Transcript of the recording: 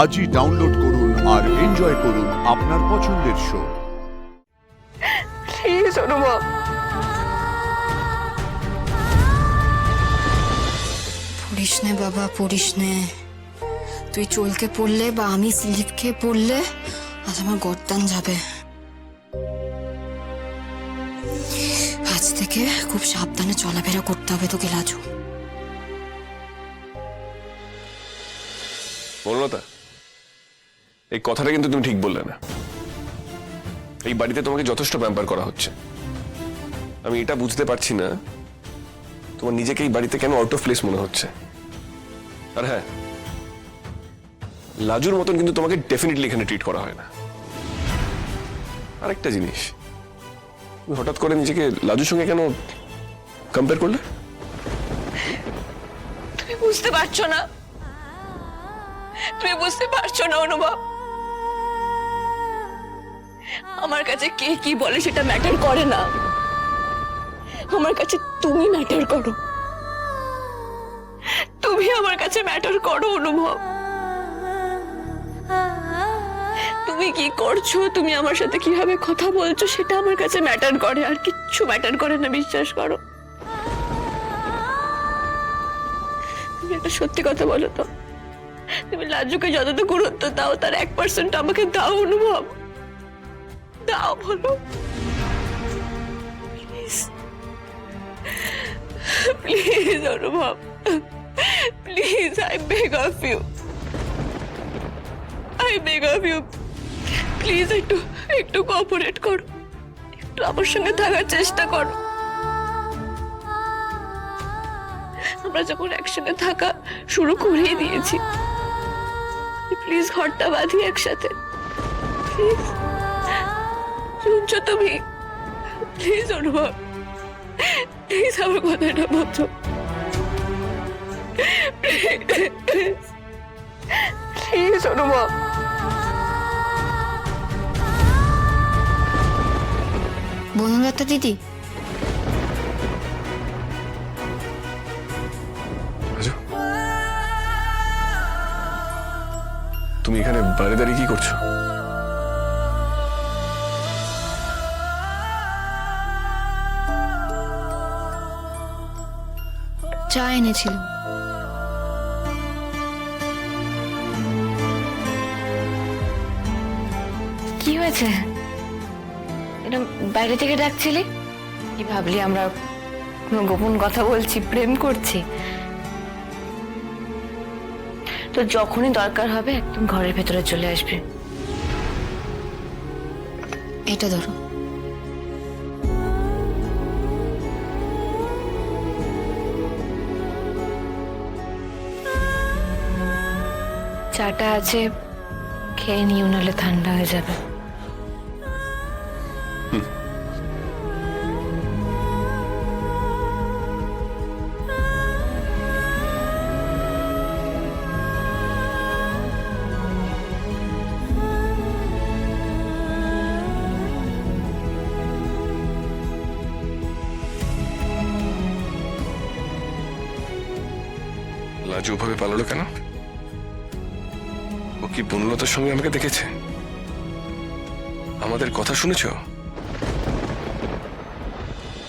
আজই ডাউনলোড করুন আর এনজয় করুন আপনার পছন্দের শো। প্লিজ অনুভব, পড়িস নে বাবা, পড়িস নে। তুই চলকে পড়লে বা আমি স্লিপ খেয়ে পড়লে আজ আমার গর্দান যাবে। আজ থেকে খুব সাবধানে চলাফেরা করতে হবে তোকে লাজু। বনলতা, এই কথাটা কিন্তু তুমি ঠিক বললে না। এই বাড়িতে তোমাকে যথেষ্ট প্যাম্পার করা হচ্ছে। আমি এটা বুঝতে পারছি না তোমার নিজেকে এই বাড়িতে কেন আউট অফ প্লেস মনে হচ্ছে। আর হ্যাঁ, লাজুর মতন কিন্তু তোমাকে ডেফিনেটলি এখানে ট্রিট করা হয় না। আরেকটা জিনিস, তুমি হঠাৎ করে নিজেকে লাজুর সঙ্গে কেন কম্পেয়ার করলে? তুমি বুঝতে পারছো না, তুমি বুঝতে পারছো না অনুভব। আমার কাছে কে কি বলে সেটা ম্যাটার করে না, আমার কাছে তুমি ম্যাটার করো। তুমি আমার কাছে ম্যাটার করো অনুভব। তুমি কি করছো, তুমি আমার সাথে কিভাবে কথা বলছো সেটা আমার কাছে ম্যাটার করে, আর কিচ্ছু ম্যাটার করে না, বিশ্বাস করো। তুমি একটা সত্যি কথা বলো তো, তুমি লাজুকে যতটা গুরুত্ব দাও তার 1% আমাকে দাও অনুভব, দাও বলো please, please Anubhav, please, I beg of you, I beg of you, please একটু একটু কোঅপারেট করো, একটু আমার সঙ্গে থাকার চেষ্টা করো। আমরা যখন একসঙ্গে থাকা শুরু করেই দিয়েছি, প্লিজ ঘরটা বাঁধি একসাথে, প্লিজ। শুনছো তুমি? প্লিজ অনুভব, প্লিজ আমার কথাটা বোঝো, প্লিজ অনুভব। বনলতা দিদি, লাজু, তুমি এখানে বাইরে দাঁড়িয়ে কি করছো? চা এনেছিল। কি হয়েছে? এটা বাইরে থেকে ডাকছিলি? কি ভাবলি আমরা কোনো গোপন কথা বলছি, প্রেম করছি? তো যখনই দরকার হবে একদম ঘরের ভেতরে চলে আসবে। এটা ধরো। চাটা আছে, খেয়ে নিও, নাহলে ঠান্ডা হয়ে যাবে। লাজু ওভাবে পালালো কেন? ও কি বনলতার সঙ্গে আমাকে দেখেছে? আমাদের কথা শুনেছো?